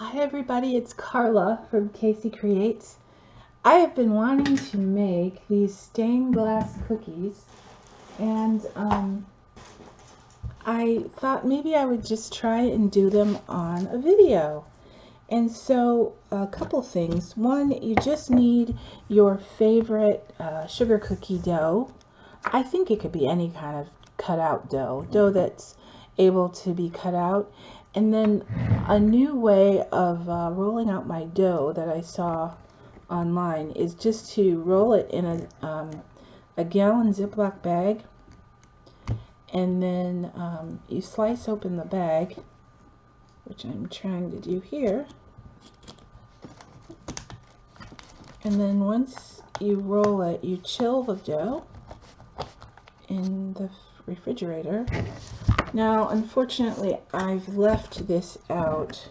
Hi everybody, it's Carla from Casey Creates. I have been wanting to make these stained glass cookies, and I thought maybe I would just try and do them on a video. And so a couple things. One, you just need your favorite sugar cookie dough. I think it could be any kind of cutout dough that's able to be cut out. And then a new way of rolling out my dough that I saw online is just to roll it in a gallon Ziploc bag, and then you slice open the bag, which I'm trying to do here. And then once you roll it, you chill the dough in the refrigerator. Now, unfortunately, I've left this out,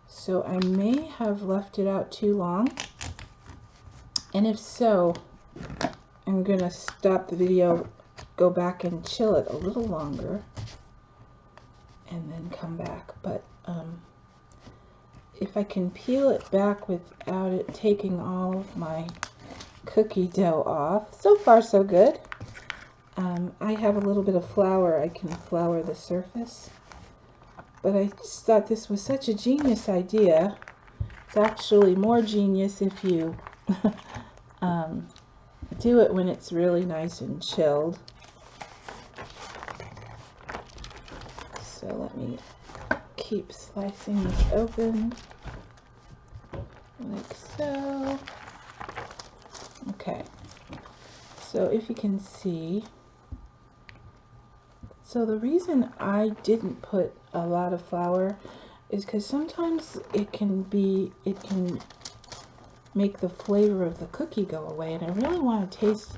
so I may have left it out too long. And if so, I'm going to stop the video, go back and chill it a little longer, and then come back. But if I can peel it back without it taking all of my cookie dough off, so far so good. I have a little bit of flour. I can flour the surface, but I just thought this was such a genius idea. It's actually more genius if you do it when it's really nice and chilled. So let me keep slicing this open like so. Okay, so if you can see, so the reason I didn't put a lot of flour is because sometimes it can make the flavor of the cookie go away, and I really want to taste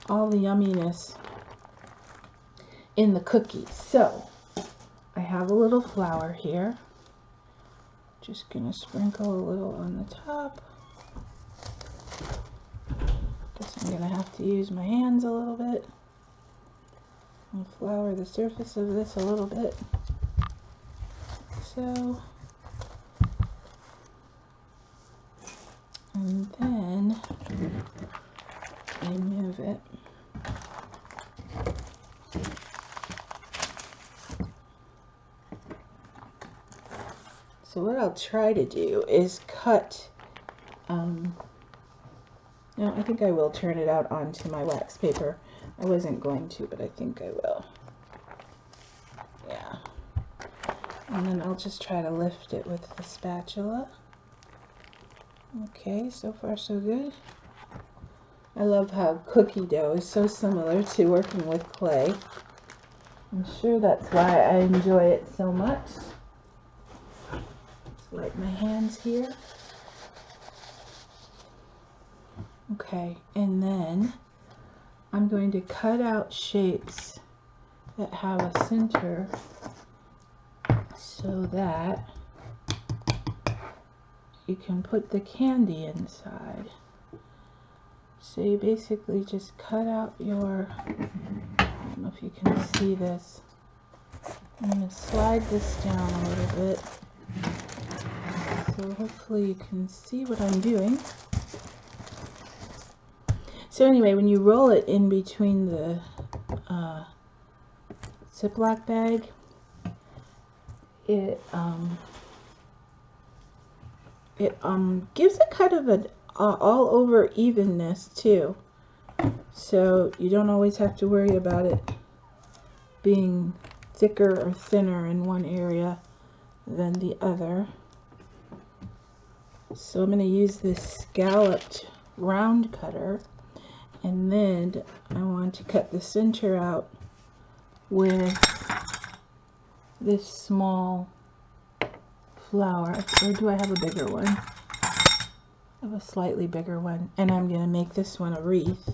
all the yumminess in the cookies. So I have a little flour here. Just gonna sprinkle a little on the top. Guess I'm gonna have to use my hands a little bit and flour the surface of this a little bit. So, and then I move it. So what I'll try to do is cut, no, I think I will turn it out onto my wax paper. I wasn't going to, but I think I will. Yeah. And then I'll just try to lift it with the spatula. Okay, so far so good. I love how cookie dough is so similar to working with clay. I'm sure that's why I enjoy it so much. Let's wipe my hands here. Okay, and then I'm going to cut out shapes that have a center so that you can put the candy inside. So you basically just cut out your, I don't know if you can see this. I'm going to slide this down a little bit, so hopefully you can see what I'm doing. So anyway, when you roll it in between the Ziploc bag, it gives it kind of an all over evenness too. So you don't always have to worry about it being thicker or thinner in one area than the other. So I'm going to use this scalloped round cutter. And then I want to cut the center out with this small flower. Or do I have a bigger one? I have a slightly bigger one. And I'm going to make this one a wreath.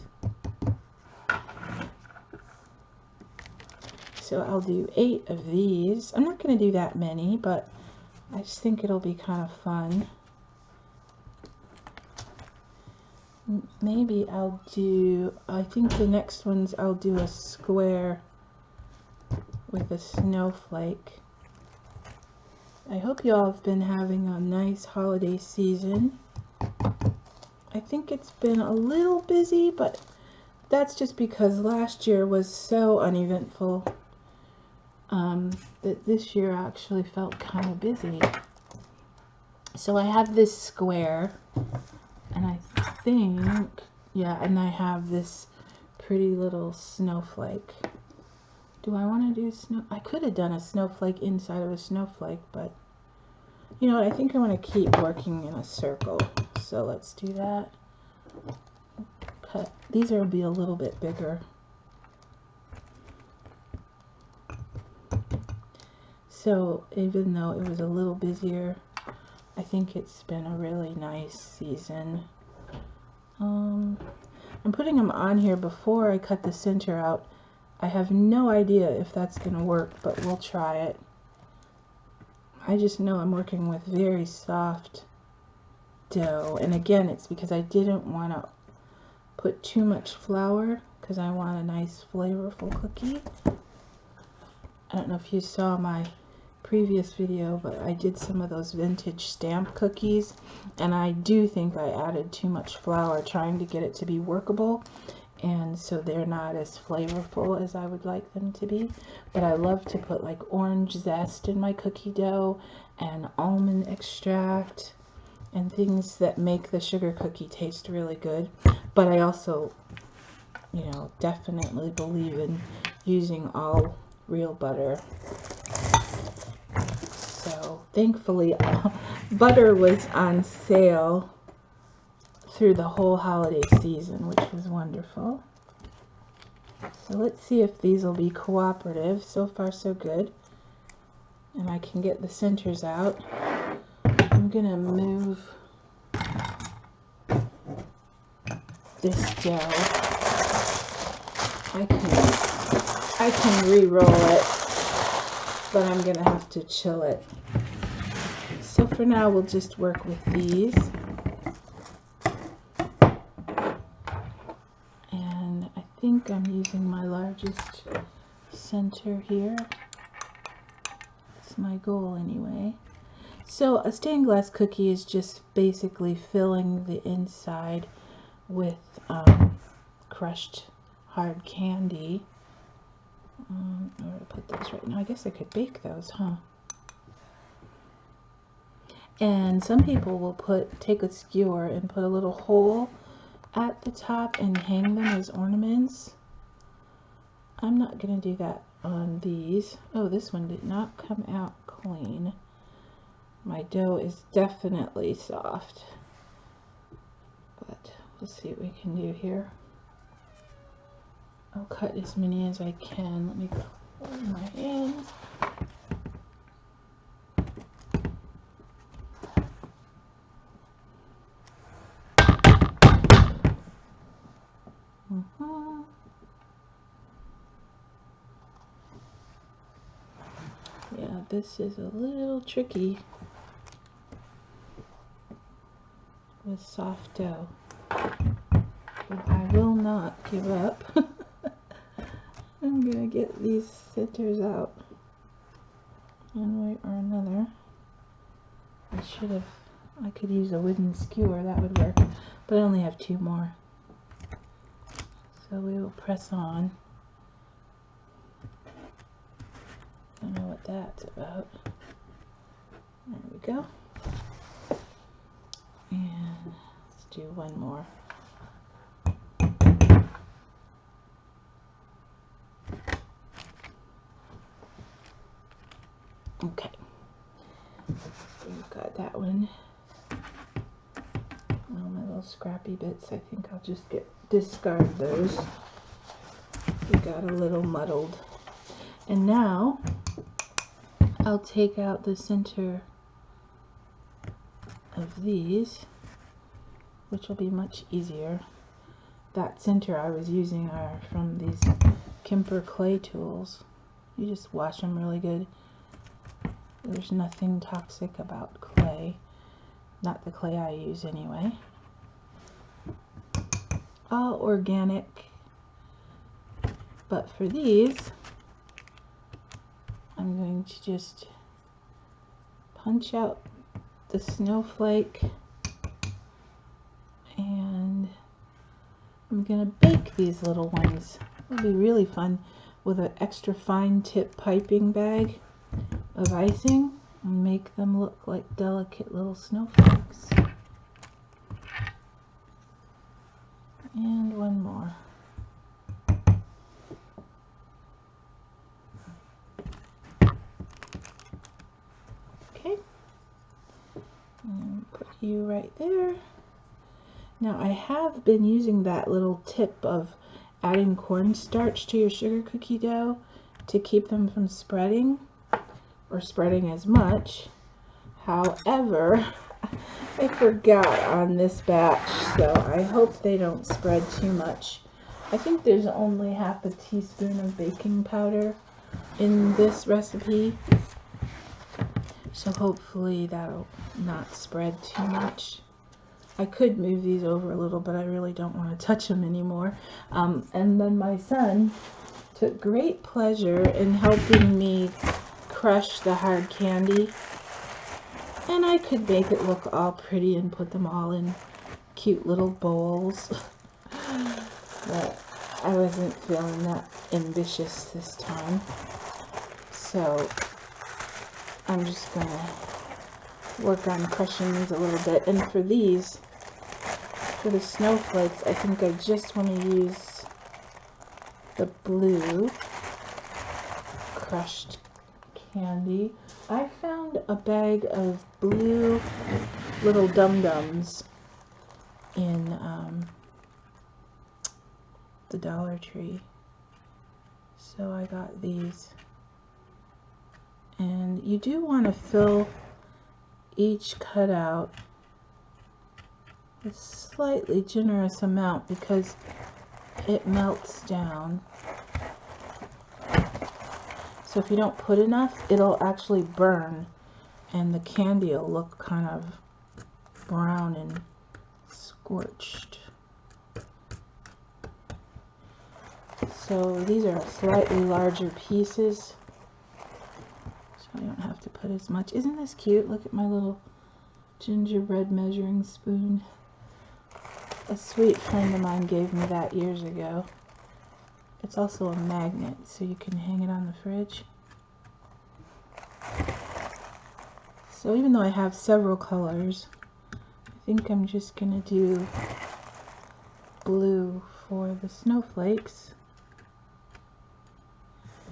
So I'll do 8 of these. I'm not going to do that many, but I just think it'll be kind of fun. Maybe I'll do, I think the next ones I'll do a square with a snowflake. I hope you all have been having a nice holiday season. I think it's been a little busy, but that's just because last year was so uneventful that this year actually felt kind of busy. So I have this square, and I think, yeah, and I have this pretty little snowflake. Do I want to do snow? I could have done a snowflake inside of a snowflake, but you know what? I think I want to keep working in a circle. So let's do that. Cut. These will be a little bit bigger. So even though it was a little busier, I think it's been a really nice season. I'm putting them on here before I cut the center out. I have no idea if that's going to work, but we'll try it. I just know I'm working with very soft dough. And again, it's because I didn't want to put too much flour because I want a nice flavorful cookie. I don't know if you saw my previous video, but I did some of those vintage stamp cookies, and I do think I added too much flour trying to get it to be workable, and so they're not as flavorful as I would like them to be. But I love to put like orange zest in my cookie dough and almond extract and things that make the sugar cookie taste really good. But I also, you know, definitely believe in using all real butter. So thankfully butter was on sale through the whole holiday season, which was wonderful. So let's see if these will be cooperative. So far so good. And I can get the centers out. I'm gonna move this dough. I can re-roll it, but I'm gonna have to chill it. So for now we'll just work with these. And I think I'm using my largest center here. It's my goal anyway. So a stained glass cookie is just basically filling the inside with crushed hard candy. Where to put those right now? I guess I could bake those, huh? And some people will take a skewer and put a little hole at the top and hang them as ornaments. I'm not gonna do that on these. Oh, this one did not come out clean. My dough is definitely soft, but we'll see what we can do here. I'll cut as many as I can. Let me hold my hands. Yeah, this is a little tricky with soft dough, but I will not give up. I'm gonna get these centers out one way or another. I could use a wooden skewer, that would work, but I only have 2 more. So we will press on. I don't know what that's about. There we go. And let's do one more. Okay. We've got that one. All my little scrappy bits, I think I'll just discard those. We got a little muddled. And now I'll take out the center of these, which will be much easier. That center I was using are from these Kemper clay tools. You just wash them really good. There's nothing toxic about clay. Not the clay I use anyway. All organic. But for these, I'm going to just punch out the snowflake, and I'm gonna bake these little ones. It'll be really fun with an extra fine tip piping bag of icing and make them look like delicate little snowflakes. And one more. Okay, and put you right there. Now I have been using that little tip of adding cornstarch to your sugar cookie dough to keep them from spreading or spreading as much. However, I forgot on this batch, so I hope they don't spread too much. I think there's only half a teaspoon of baking powder in this recipe, so hopefully that'll not spread too much. I could move these over a little, but I really don't want to touch them anymore. And then my son took great pleasure in helping me crush the hard candy. And I could make it look all pretty and put them all in cute little bowls. But I wasn't feeling that ambitious this time. So I'm just going to work on crushing these a little bit. And for these, for the snowflakes, I think I just want to use the blue crushed candy. I found a bag of blue little dum-dums in the Dollar Tree. So I got these. And you do want to fill each cutout a slightly generous amount because it melts down. So if you don't put enough, it'll actually burn and the candy will look kind of brown and scorched. So these are slightly larger pieces, so I don't have to put as much. Isn't this cute? Look at my little gingerbread measuring spoon. A sweet friend of mine gave me that years ago. It's also a magnet, so you can hang it on the fridge. So even though I have several colors, I think I'm just going to do blue for the snowflakes.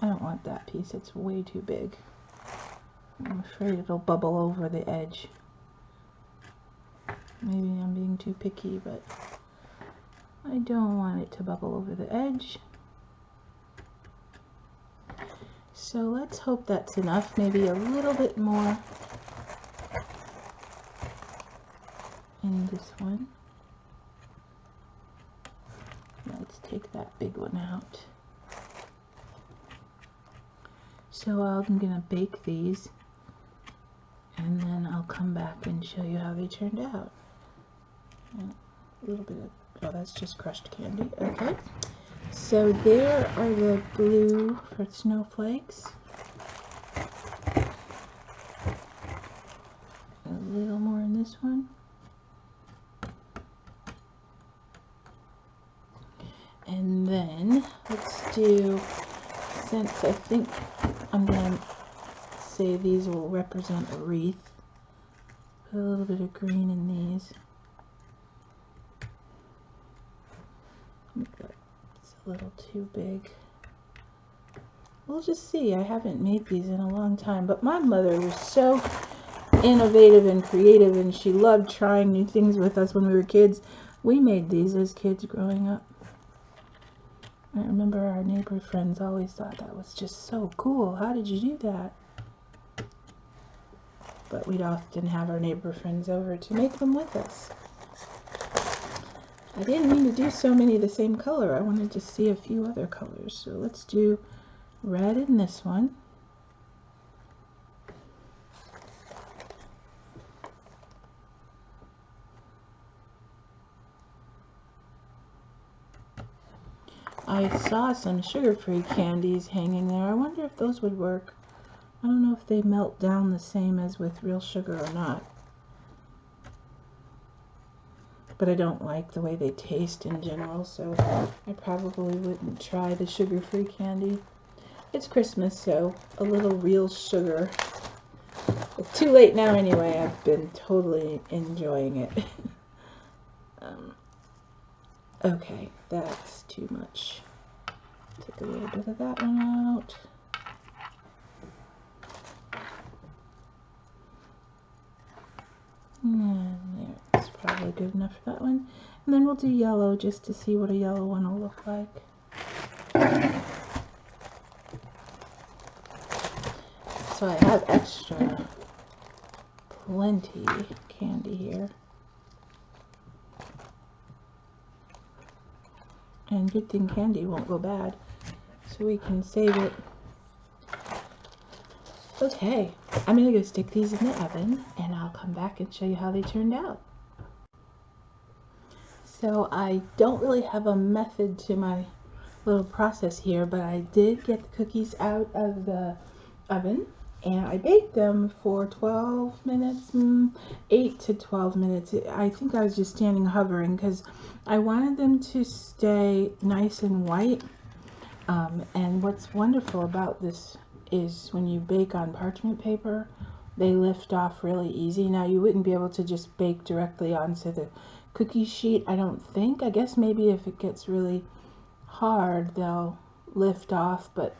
I don't want that piece, it's way too big. I'm afraid it'll bubble over the edge. Maybe I'm being too picky, but I don't want it to bubble over the edge. So let's hope that's enough, maybe a little bit more in this one. Let's take that big one out. So I'm going to bake these, and then I'll come back and show you how they turned out. A little bit of, oh, that's just crushed candy. Okay. So there are the blue for snowflakes. A little more in this one. And then let's do, since I think I'm going to say these will represent a wreath, put a little bit of green in these. It's a little too big. We'll just see. I haven't made these in a long time, but my mother was so innovative and creative, and she loved trying new things with us when we were kids. We made these as kids growing up. I remember our neighbor friends always thought that was just so cool. How did you do that? But we'd often have our neighbor friends over to make them with us. I didn't mean to do so many of the same color. I wanted to see a few other colors. So let's do red in this one. I saw some sugar-free candies hanging there. I wonder if those would work I don't know if they melt down the same as with real sugar or not. But I don't like the way they taste in general, so I probably wouldn't try the sugar-free candy. It's Christmas, so a little real sugar. It's too late now anyway. I've been totally enjoying it. Okay, that's too much. Take a little bit of that one out. And there, that's probably good enough for that one. And then we'll do yellow just to see what a yellow one will look like. So I have extra plenty candy here. And good thing candy won't go bad, so we can save it. Okay, I'm gonna go stick these in the oven and I'll come back and show you how they turned out. So I don't really have a method to my little process here, but I did get the cookies out of the oven and I baked them for 12 minutes, 8 to 12 minutes. I think I was just standing hovering because I wanted them to stay nice and white. And what's wonderful about this is when you bake on parchment paper, they lift off really easy. Now you wouldn't be able to just bake directly onto the cookie sheet, I don't think. I guess maybe if it gets really hard, they'll lift off, but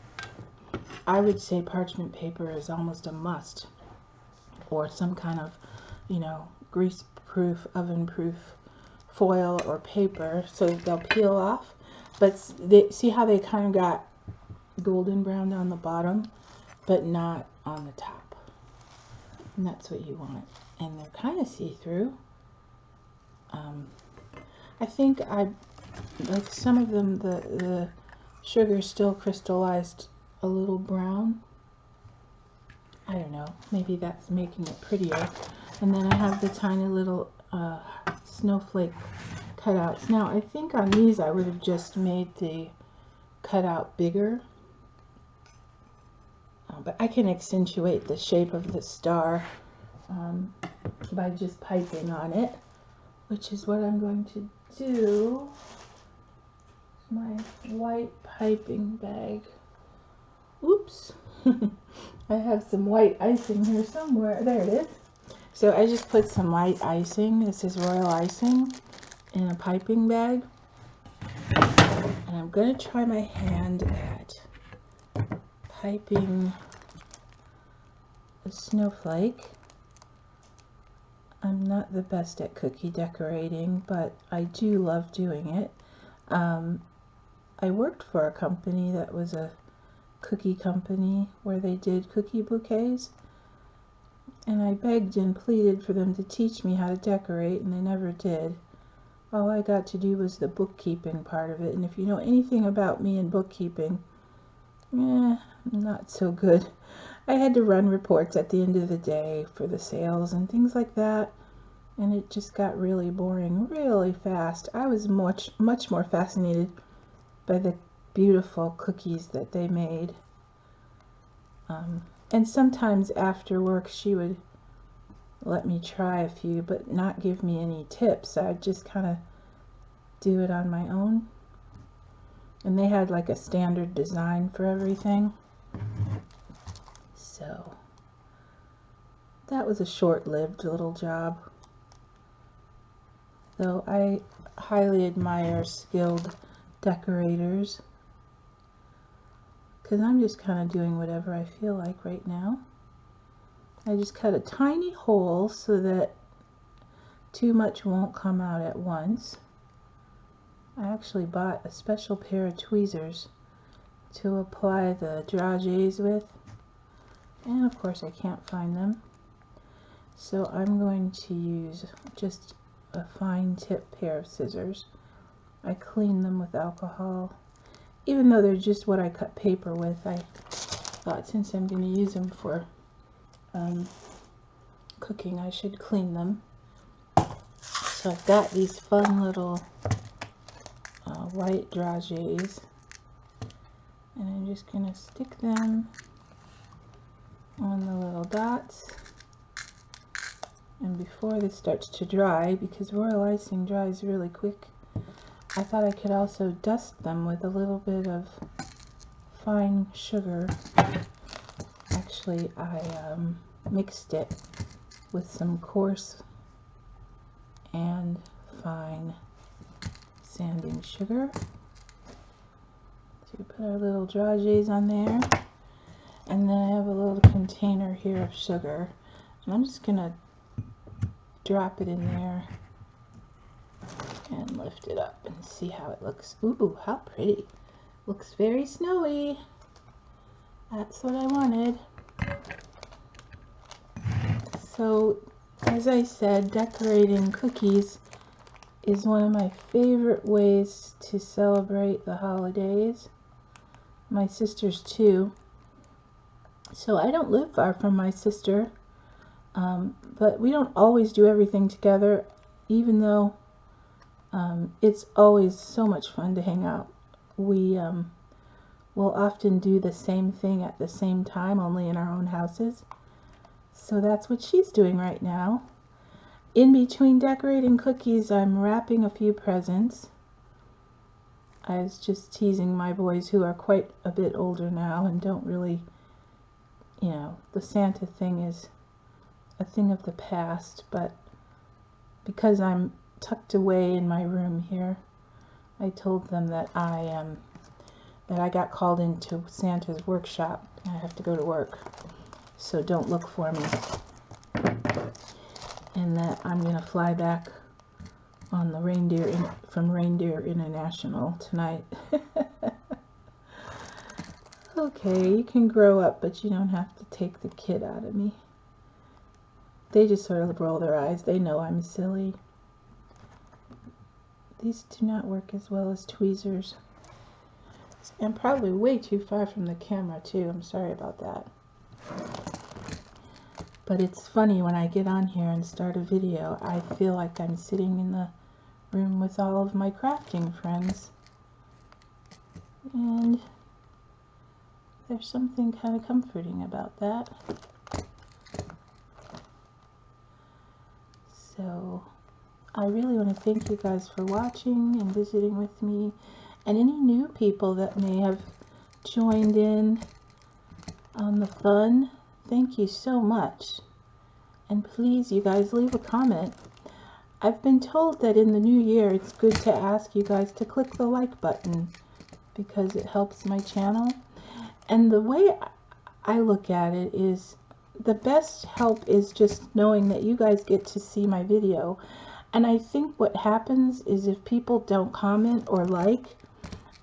I would say parchment paper is almost a must, or some kind of, you know, grease-proof, oven-proof foil or paper, so they'll peel off. But see how they kind of got golden brown on the bottom, but not on the top. And that's what you want. And they're kind of see-through. I think like some of them, the sugar still crystallized a little brown. I don't know, maybe that's making it prettier. And then I have the tiny little snowflake cutouts. Now I think on these I would have just made the cutout bigger, but I can accentuate the shape of the star by just piping on it, which is what I'm going to do. My white piping bag. Oops. I have some white icing here somewhere. There it is. So I just put some white icing. This is royal icing in a piping bag. And I'm going to try my hand at piping a snowflake. I'm not the best at cookie decorating, but I do love doing it. I worked for a company that was a cookie company where they did cookie bouquets, and I begged and pleaded for them to teach me how to decorate, and they never did. All I got to do was the bookkeeping part of it, and if you know anything about me and bookkeeping, not so good. I had to run reports at the end of the day for the sales and things like that, and it just got really boring really fast. I was much more fascinated by the beautiful cookies that they made. And sometimes after work she would let me try a few, but not give me any tips. I'd just kind of do it on my own. And they had like a standard design for everything. So that was a short-lived little job. Though I highly admire skilled decorators, because I'm just kind of doing whatever I feel like right now. I just cut a tiny hole so that too much won't come out at once. I actually bought a special pair of tweezers to apply the dragées with, and of course I can't find them, so I'm going to use just a fine tip pair of scissors. I clean them with alcohol. Even though they're just what I cut paper with, I thought since I'm going to use them for cooking, I should clean them. So I've got these fun little white dragées, and I'm just going to stick them dots. And before this starts to dry, because royal icing dries really quick, I thought I could also dust them with a little bit of fine sugar. Actually, I mixed it with some coarse and fine sanding sugar. So we put our little dragees on there, and then I have a little container here of sugar, and I'm just gonna drop it in there and lift it up and see how it looks. Ooh, how pretty. Looks very snowy. That's what I wanted. So, as I said, decorating cookies is one of my favorite ways to celebrate the holidays. My sister's too. So I don't live far from my sister, but we don't always do everything together, even though it's always so much fun to hang out. We will often do the same thing at the same time, only in our own houses. So that's what she's doing right now. In between decorating cookies, I'm wrapping a few presents. I was just teasing my boys, who are quite a bit older now and don't really, you know, the Santa thing is a thing of the past, but because I'm tucked away in my room here, I told them that I got called into Santa's workshop and I have to go to work, so don't look for me, and that I'm gonna fly back on the from Reindeer International tonight. Okay, you can grow up, but you don't have to take the kid out of me. They just sort of roll their eyes. They know I'm silly. These do not work as well as tweezers. I'm probably way too far from the camera too. I'm sorry about that. But it's funny, when I get on here and start a video, I feel like I'm sitting in the room with all of my crafting friends. And there's something kind of comforting about that. So I really want to thank you guys for watching and visiting with me, and any new people that may have joined in on the fun. Thank you so much. And please, you guys, leave a comment. I've been told that in the new year it's good to ask you guys to click the like button because it helps my channel. And the way I look at it is, the best help is just knowing that you guys get to see my video. And I think what happens is, if people don't comment or like,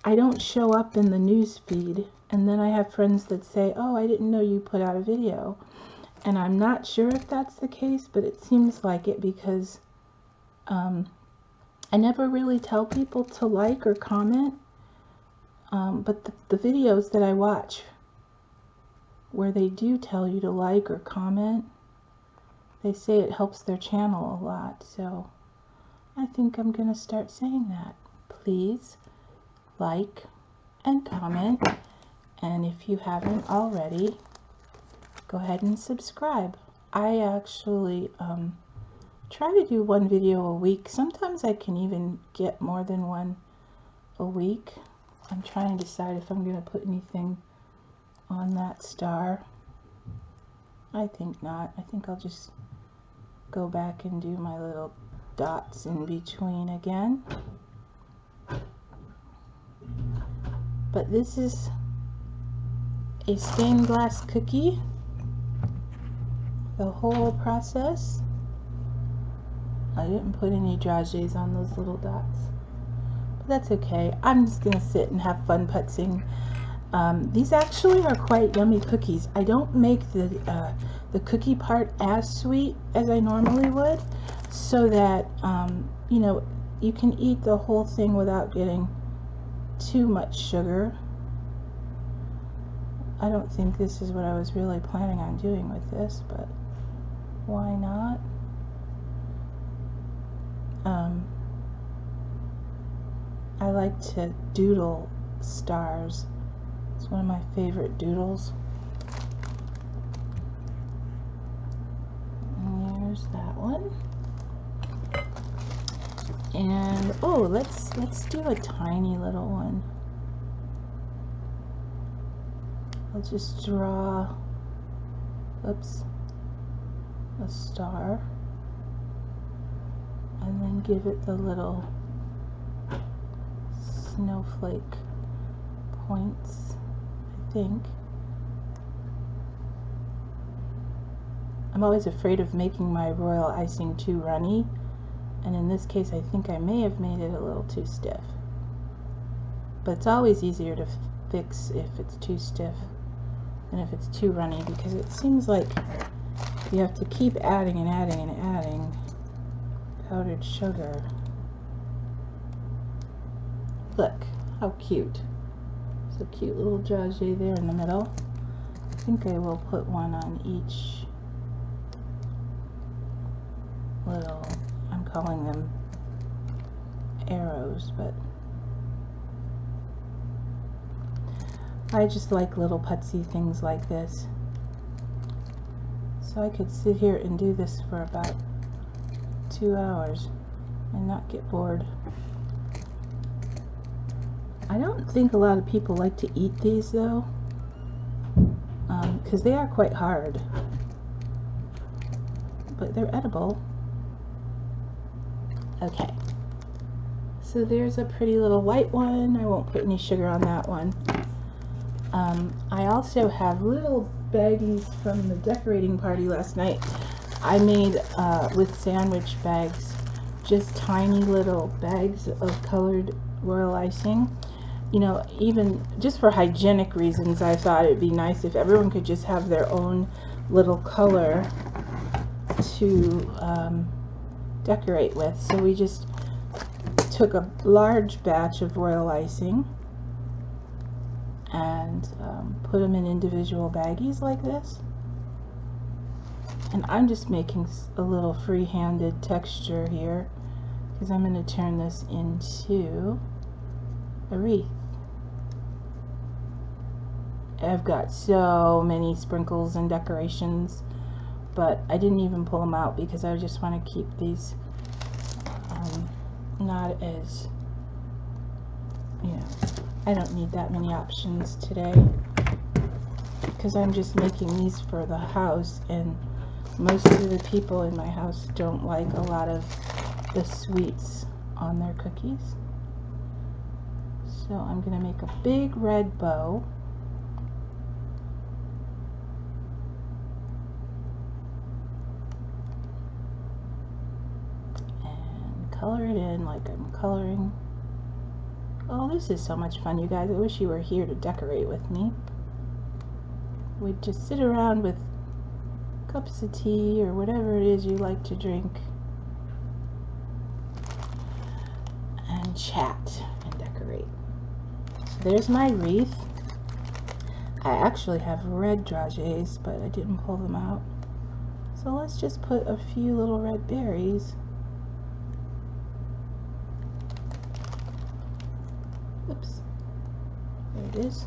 I don't show up in the news feed. And then I have friends that say, oh, I didn't know you put out a video. And I'm not sure if that's the case, but it seems like it, because I never really tell people to like or comment. But the videos that I watch where they do tell you to like or comment, they say it helps their channel a lot. So I think I'm going to start saying that. Please like and comment. And if you haven't already, go ahead and subscribe. I actually try to do one video a week. Sometimes I can even get more than one a week. I'm trying to decide if I'm going to put anything on that star. I think not. I think I'll just go back and do my little dots in between again. But this is a stained glass cookie. The whole process. I didn't put any dragees on those little dots, but that's okay. I'm just gonna sit and have fun putzing. These actually are quite yummy cookies. I don't make the cookie part as sweet as I normally would, so that you know, you can eat the whole thing without getting too much sugar. I don't think this is what I was really planning on doing with this, but why not? I like to doodle stars. It's one of my favorite doodles. one. And oh, let's do a tiny little one. I'll just draw, oops, a star, and then give it the little snowflake points, I think. I'm always afraid of making my royal icing too runny, and in this case I think I may have made it a little too stiff. But it's always easier to fix if it's too stiff than if it's too runny, because it seems like you have to keep adding and adding and adding powdered sugar. Look, how cute. It's a cute little dragé there in the middle. I think I will put one on each little, I'm calling them arrows, but I just like little putsy things like this. So I could sit here and do this for about 2 hours and not get bored. I don't think a lot of people like to eat these though, because they are quite hard, but they're edible. Okay, so there's a pretty little white one. I won't put any sugar on that one. I also have little baggies from the decorating party last night. I made with sandwich bags, just tiny little bags of colored royal icing. You know, even just for hygienic reasons, I thought it'd be nice if everyone could just have their own little color to decorate with. So we just took a large batch of royal icing and put them in individual baggies like this. And I'm just making a little free-handed texture here because I'm going to turn this into a wreath. I've got so many sprinkles and decorations, but I didn't even pull them out because I just want to keep these not as, you know, I don't need that many options today because I'm just making these for the house, and most of the people in my house don't like a lot of the sweets on their cookies. So I'm going to make a big red bow. And color it in like I'm coloring. Oh, this is so much fun, you guys. I wish you were here to decorate with me. We'd just sit around with cups of tea or whatever it is you like to drink and chat and decorate. So there's my wreath. I actually have red dragées, but I didn't pull them out. So let's just put a few little red berries. Oops. There it is.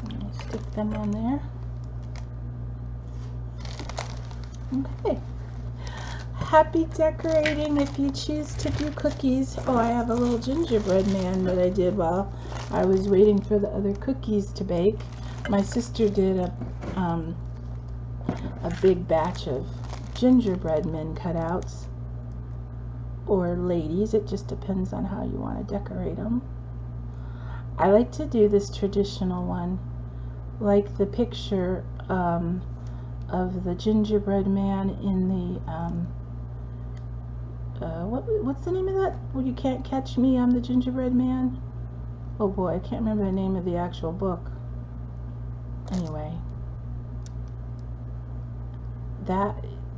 I'm going to stick them on there. Okay. Happy decorating if you choose to do cookies. Oh, I have a little gingerbread man that I did while I was waiting for the other cookies to bake. My sister did a big batch of gingerbread men cutouts, or ladies. It just depends on how you want to decorate them. I like to do this traditional one, like the picture of the gingerbread man in the what's the name of that? Well, You Can't Catch Me, I'm the Gingerbread Man. Oh boy, I can't remember the name of the actual book. Anyway,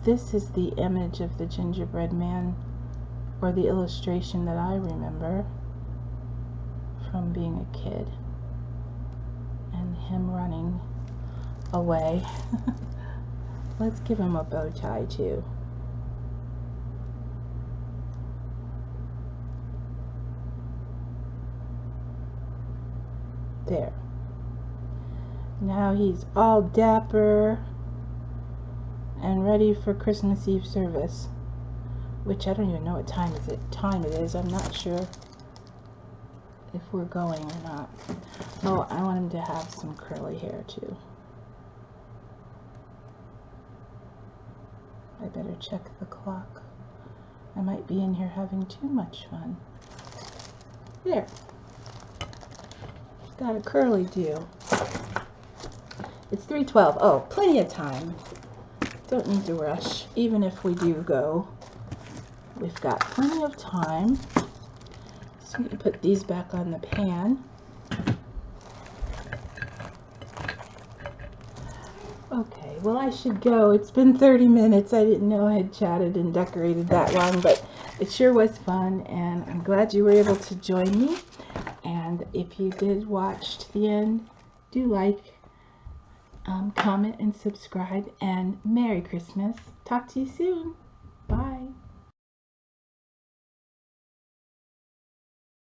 this is the image of the gingerbread man, or the illustration that I remember from being a kid, and him running away. Let's give him a bow tie too. There. Now he's all dapper and ready for Christmas Eve service, which I don't even know what time it is. I'm not sure if we're going or not. Oh, I want him to have some curly hair too. I better check the clock. I might be in here having too much fun. There. Got a curly do. It's 3:12. Oh, plenty of time. Don't need to rush. Even if we do go, we've got plenty of time. So I'm going to put these back on the pan. Okay, well, I should go. It's been 30 minutes. I didn't know I had chatted and decorated that long, but it sure was fun, and I'm glad you were able to join me. And if you did watch to the end, do like, comment, and subscribe, and Merry Christmas. Talk to you soon.